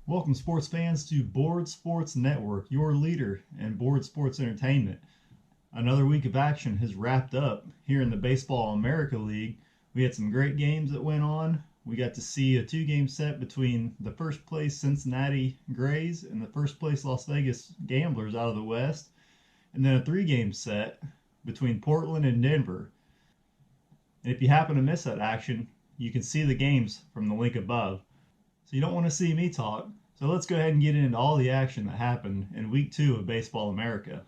Welcome, sports fans, to Board Sports Network, your leader in board sports entertainment. Another week of action has wrapped up here in the Baseball America League. We had some great games that went on. We got to see a two-game set between the first place Cincinnati Grays and the first place Las Vegas Gamblers out of the West, and then a three-game set between Portland and Denver. And if you happen to miss that action, you can see the games from the link above. So you don't want to see me talk. So let's go ahead and get into all the action that happened in week 2 of Baseball America.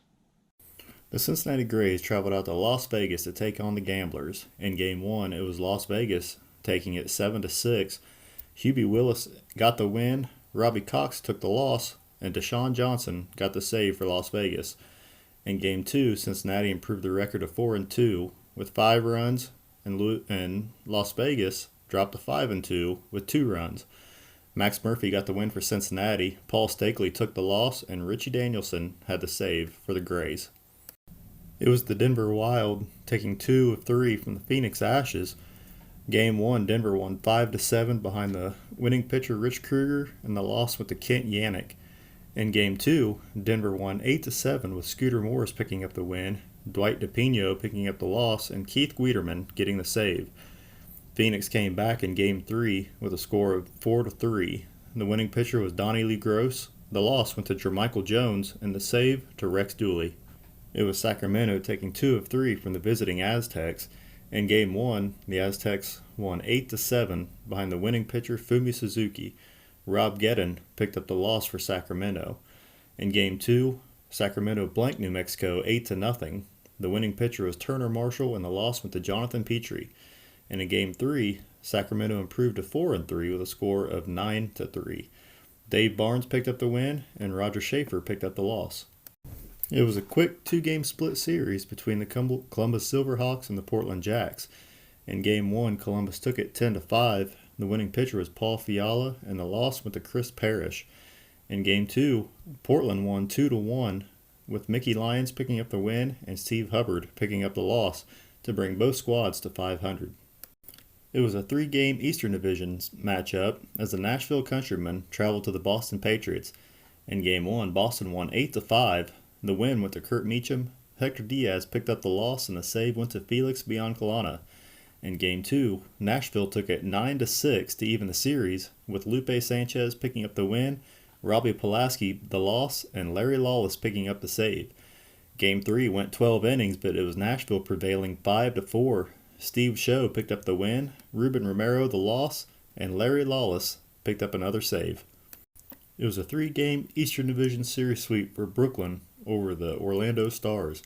The Cincinnati Grays traveled out to Las Vegas to take on the Gamblers. In Game 1, it was Las Vegas taking it 7-6. Hubie Willis got the win, Robbie Cox took the loss, and Deshaun Johnson got the save for Las Vegas. In Game 2, Cincinnati improved the record to 4-2 with 5 runs, and Las Vegas dropped to 5-2 with 2 runs. Max Murphy got the win for Cincinnati, Paul Stakely took the loss, and Richie Danielson had the save for the Grays. It was the Denver Wild taking 2 of 3 from the Phoenix Ashes. Game 1, Denver won 5-7 behind the winning pitcher Rich Krueger, and the loss went to Kent Yanick. In Game 2, Denver won 8-7 with Scooter Morris picking up the win, Dwight DePino picking up the loss, and Keith Guiderman getting the save. Phoenix came back in Game 3 with a score of 4-3. The winning pitcher was Donnie Lee Gross. The loss went to Jermichael Jones, and the save to Rex Dooley. It was Sacramento taking 2 of 3 from the visiting Aztecs. In Game 1, the Aztecs won 8-7 behind the winning pitcher Fumi Suzuki. Rob Gedden picked up the loss for Sacramento. In Game 2, Sacramento blanked New Mexico 8-0. The winning pitcher was Turner Marshall, and the loss went to Jonathan Petrie. And in Game 3, Sacramento improved to 4-3 with a score of 9-3. Dave Barnes picked up the win, and Roger Schaefer picked up the loss. It was a quick 2-game split series between the Columbus Silverhawks and the Portland Jacks. In Game 1, Columbus took it 10-5. The winning pitcher was Paul Fiala, and the loss went to Chris Parrish. In Game 2, Portland won 2-1, with Mickey Lyons picking up the win and Steve Hubbard picking up the loss to bring both squads to 500. It was a 3-game Eastern Division matchup as the Nashville Countrymen traveled to the Boston Patriots. In Game 1, Boston won 8-5. The win went to Kurt Meacham. Hector Diaz picked up the loss, and the save went to Felix Biancalana. In Game 2, Nashville took it 9-6 to even the series, with Lupe Sanchez picking up the win, Robbie Pulaski the loss, and Larry Lawless picking up the save. Game 3 went 12 innings, but it was Nashville prevailing 5-4. Steve Show picked up the win, Ruben Romero the loss, and Larry Lawless picked up another save. It was a 3-game Eastern Division Series sweep for Brooklyn over the Orlando Stars.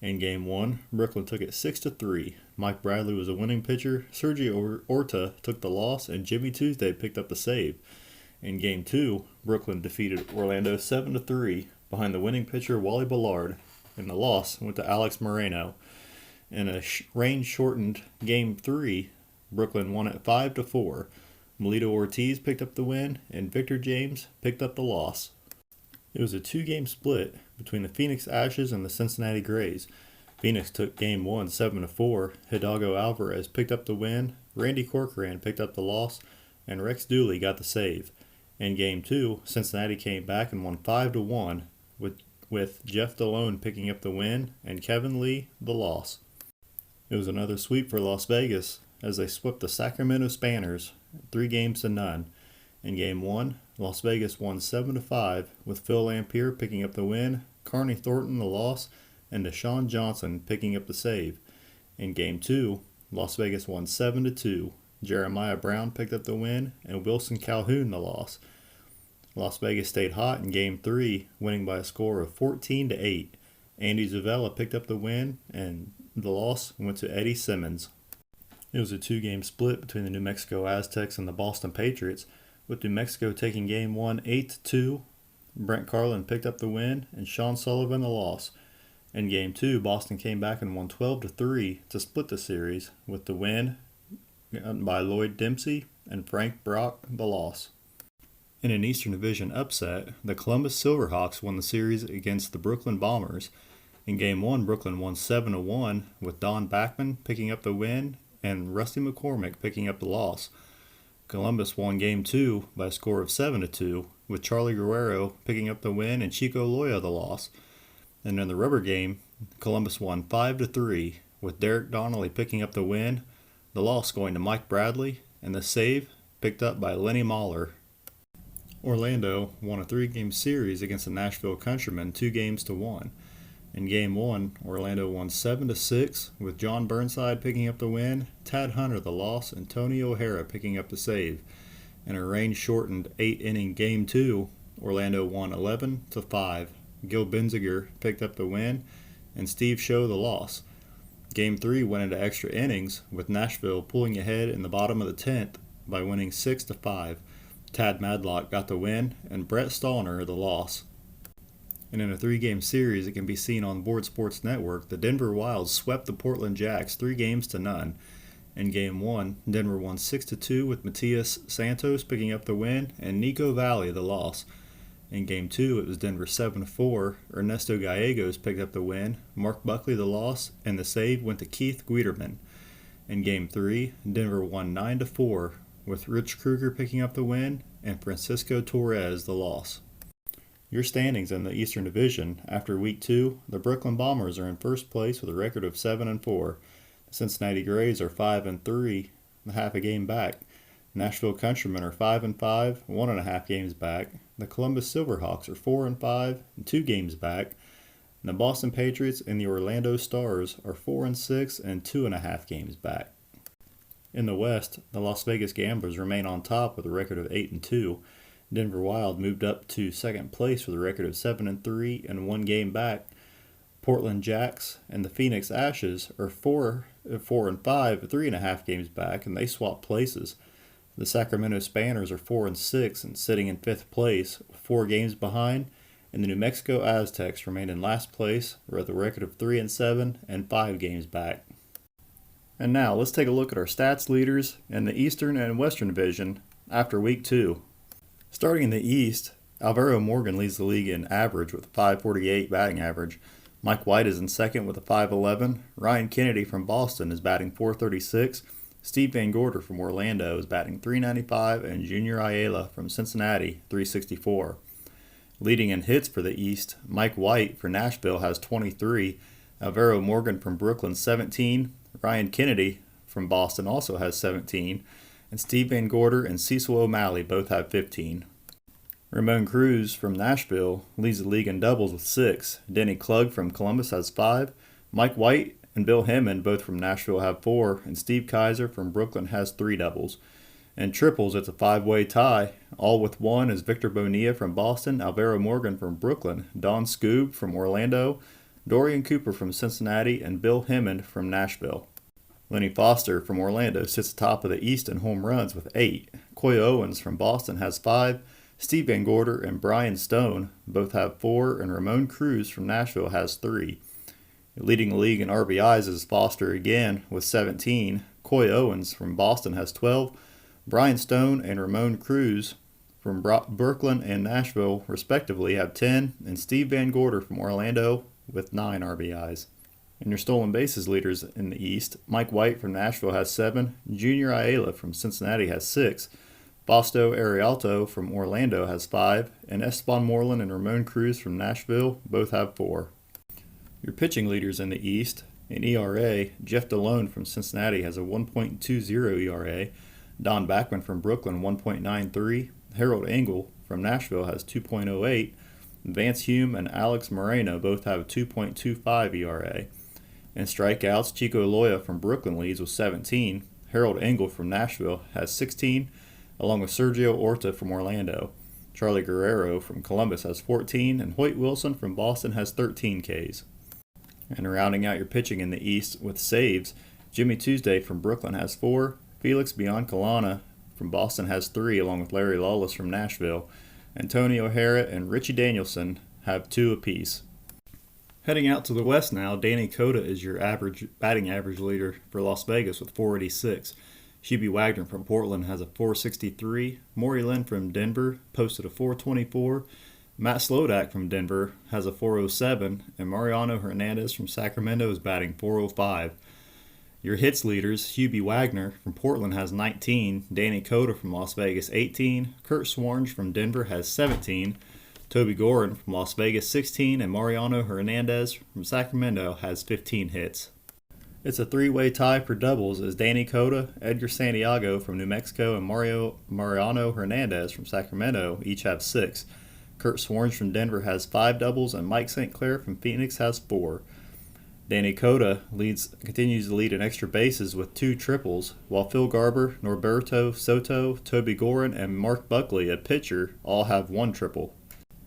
In Game 1, Brooklyn took it 6-3. Mike Bradley was a winning pitcher, Sergio Orta took the loss, and Jimmy Tuesday picked up the save. In Game 2, Brooklyn defeated Orlando 7-3 behind the winning pitcher Wally Ballard, and the loss went to Alex Moreno. In a rain-shortened Game 3, Brooklyn won it 5-4. Melito Ortiz picked up the win, and Victor James picked up the loss. It was a 2-game split between the Phoenix Ashes and the Cincinnati Grays. Phoenix took Game 1 7-4. Hidalgo Alvarez picked up the win, Randy Corcoran picked up the loss, and Rex Dooley got the save. In Game 2, Cincinnati came back and won 5-1, with Jeff Delone picking up the win and Kevin Lee the loss. It was another sweep for Las Vegas as they swept the Sacramento Spanners 3-0. In Game 1, Las Vegas won 7-5 with Phil Lampier picking up the win, Carney Thornton the loss, and Deshaun Johnson picking up the save. In Game 2, Las Vegas won 7-2. Jeremiah Brown picked up the win, and Wilson Calhoun the loss. Las Vegas stayed hot in Game 3, winning by a score of 14-8. Andy Zavella picked up the win, and the loss went to Eddie Simmons. It was a 2-game split between the New Mexico Aztecs and the Boston Patriots, with New Mexico taking Game 1 8-2. Brent Carlin picked up the win, and Sean Sullivan the loss. In Game 2, Boston came back and won 12-3 to split the series, with the win by Lloyd Dempsey and Frank Brock the loss. In an Eastern Division upset, the Columbus Silverhawks won the series against the Brooklyn Bombers. In Game 1, Brooklyn won 7-1, with Don Backman picking up the win and Rusty McCormick picking up the loss. Columbus won Game 2 by a score of 7-2, with Charlie Guerrero picking up the win and Chico Loya the loss. And in the rubber game, Columbus won 5-3, with Derek Donnelly picking up the win, the loss going to Mike Bradley, and the save picked up by Lenny Mahler. Orlando won a 3-game series against the Nashville Countrymen 2-1. In Game 1, Orlando won 7-6, with John Burnside picking up the win, Tad Hunter the loss, and Tony O'Hara picking up the save. In a rain-shortened 8-inning Game 2, Orlando won 11-5. Gil Benziger picked up the win, and Steve Show the loss. Game 3 went into extra innings, with Nashville pulling ahead in the bottom of the 10th by winning 6-5. Tad Madlock got the win, and Brett Stallner the loss. And in a 3-game series that can be seen on Board Sports Network, the Denver Wild swept the Portland Jacks 3-0. In Game 1, Denver won 6-2 with Matias Santos picking up the win and Nico Valley the loss. In Game 2, it was Denver 7-4. Ernesto Gallegos picked up the win, Mark Buckley the loss, and the save went to Keith Guiderman. In Game 3, Denver won 9-4 with Rich Kruger picking up the win and Francisco Torres the loss. Your standings in the Eastern Division after Week 2, the Brooklyn Bombers are in first place with a record of 7-4. The Cincinnati Grays are 5-3, half a game back. Nashville Countrymen are 5-5, 1.5 games back. The Columbus Silverhawks are 4-5, 2 games back. And the Boston Patriots and the Orlando Stars are 4-6 and 2.5 games back. In the West, the Las Vegas Gamblers remain on top with a record of 8-2. Denver Wild moved up to second place with a record of 7-3 and 1 game back. Portland Jacks and the Phoenix Ashes are 4-5, 3.5 games back, and they swap places. The Sacramento Spanners are 4-6 and sitting in 5th place, 4 games behind, and the New Mexico Aztecs remain in last place with a record of 3-7 and 5 games back. And now let's take a look at our stats leaders in the Eastern and Western Division after Week 2. Starting in the East, Alvaro Morgan leads the league in average with a .548 batting average. Mike White is in second with a .511. Ryan Kennedy from Boston is batting .436. Steve Van Gorder from Orlando is batting .395, and Junior Ayala from Cincinnati .364. Leading in hits for the East, Mike White for Nashville has 23. Alvaro Morgan from Brooklyn 17. Ryan Kennedy from Boston also has 17. And Steve Van Gorder and Cecil O'Malley both have 15. Ramon Cruz from Nashville leads the league in doubles with 6. Denny Klug from Columbus has 5. Mike White and Bill Hemmond, both from Nashville, have 4. And Steve Kaiser from Brooklyn has 3 doubles. In triples, it's a 5-way tie. All with 1 is Victor Bonilla from Boston, Alvaro Morgan from Brooklyn, Don Scoob from Orlando, Dorian Cooper from Cincinnati, and Bill Hemmond from Nashville. Lenny Foster from Orlando sits atop of the East in home runs with 8. Coy Owens from Boston has 5. Steve Van Gorder and Brian Stone both have 4, and Ramon Cruz from Nashville has 3. Leading the league in RBIs is Foster again with 17. Coy Owens from Boston has 12. Brian Stone and Ramon Cruz from Brooklyn and Nashville respectively have 10, and Steve Van Gorder from Orlando with 9 RBIs. And your stolen bases leaders in the East, Mike White from Nashville has 7, Junior Ayala from Cincinnati has 6, Fausto Arialto from Orlando has 5, and Esteban Moreland and Ramon Cruz from Nashville both have 4. Your pitching leaders in the East, in ERA, Jeff Delone from Cincinnati has a 1.20 ERA, Don Backman from Brooklyn 1.93, Harold Engel from Nashville has 2.08, Vance Hume and Alex Moreno both have a 2.25 ERA. In strikeouts, Chico Loya from Brooklyn leads with 17. Harold Engel from Nashville has 16, along with Sergio Orta from Orlando. Charlie Guerrero from Columbus has 14, and Hoyt Wilson from Boston has 13 Ks. And rounding out your pitching in the East with saves, Jimmy Tuesday from Brooklyn has 4, Felix Biancalana from Boston has 3, along with Larry Lawless from Nashville, and Tony O'Hara and Richie Danielson have 2 apiece. Heading out to the West now, Danny Cota is your batting average leader for Las Vegas with 486. Hubie Wagner from Portland has a 463. Maury Lynn from Denver posted a 424. Matt Slodak from Denver has a 407. And Mariano Hernandez from Sacramento is batting 405. Your hits leaders, Hubie Wagner from Portland has 19, Danny Coda from Las Vegas 18, Kurt Swarns from Denver has 17, Toby Gorin from Las Vegas 16, and Mariano Hernandez from Sacramento has 15 hits. It's a three-way tie for doubles as Danny Coda, Edgar Santiago from New Mexico, and Mariano Hernandez from Sacramento each have 6. Kurt Swarns from Denver has 5 doubles, and Mike St. Clair from Phoenix has 4. Danny Coda continues to lead in extra bases with 2 triples, while Phil Garber, Norberto Soto, Toby Gorin, and Mark Buckley, a pitcher, all have 1 triple.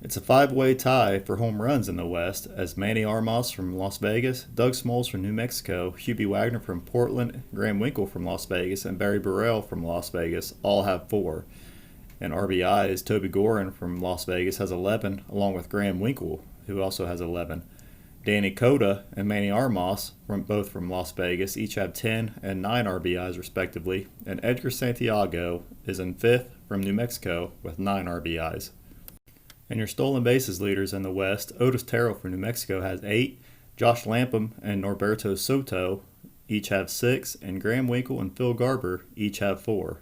It's a 5-way tie for home runs in the West as Manny Armas from Las Vegas, Doug Smoltz from New Mexico, Hubie Wagner from Portland, Graham Winkle from Las Vegas, and Barry Burrell from Las Vegas all have 4. And RBIs, Toby Gorin from Las Vegas has 11, along with Graham Winkle, who also has 11. Danny Coda and Manny Armas, both from Las Vegas, each have 10 and 9 RBIs respectively, and Edgar Santiago is in 5th from New Mexico with 9 RBIs. And your stolen bases leaders in the West, Otis Terrell from New Mexico has 8, Josh Lapham and Norberto Soto each have 6, and Graham Winkle and Phil Garber each have 4.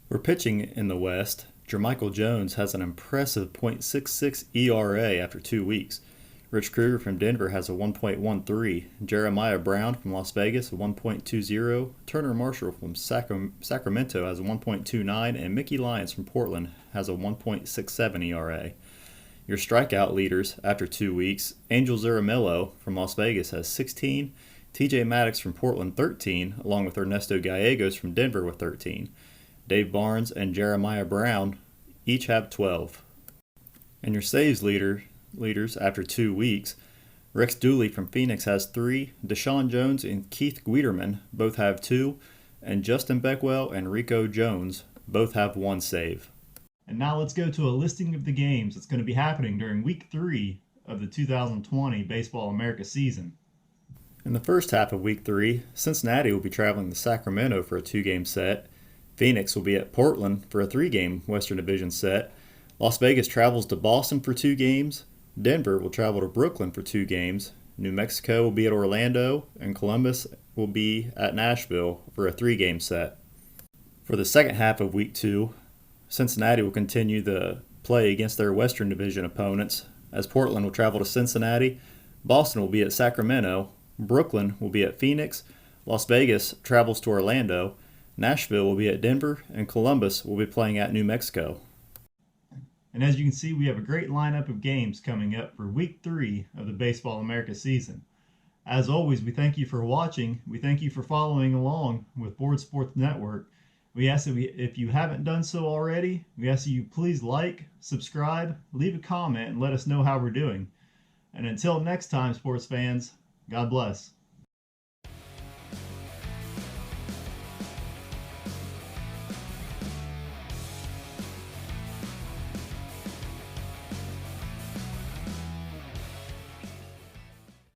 We're pitching in the West. Jermichael Jones has an impressive .66 ERA after 2 weeks. Rich Kruger from Denver has a 1.13, Jeremiah Brown from Las Vegas a 1.20, Turner Marshall from Sacramento has a 1.29, and Mickey Lyons from Portland has a 1.67 ERA. Your strikeout leaders after 2 weeks, Angel Zaramillo from Las Vegas has 16, TJ Maddox from Portland 13, along with Ernesto Gallegos from Denver with 13. Dave Barnes and Jeremiah Brown each have 12. And your saves leaders after 2 weeks, Rex Dooley from Phoenix has 3, Deshaun Jones and Keith Guiderman both have 2, and Justin Beckwell and Rico Jones both have 1 save. And now let's go to a listing of the games that's going to be happening during Week 3 of the 2020 Baseball America season. In the first half of Week 3, Cincinnati will be traveling to Sacramento for a 2-game set. Phoenix will be at Portland for a 3-game Western Division set. Las Vegas travels to Boston for 2 games. Denver will travel to Brooklyn for 2 games. New Mexico will be at Orlando, and Columbus will be at Nashville for a 3-game set. For the second half of Week 2, Cincinnati will continue the play against their Western Division opponents, as Portland will travel to Cincinnati, Boston will be at Sacramento, Brooklyn will be at Phoenix, Las Vegas travels to Orlando, Nashville will be at Denver, and Columbus will be playing at New Mexico. And as you can see, we have a great lineup of games coming up for Week 3 of the Baseball America season. As always, we thank you for watching. We thank you for following along with Board Sports Network. We ask that if you haven't done so already, we ask that you please like, subscribe, leave a comment, and let us know how we're doing. And until next time, sports fans, God bless.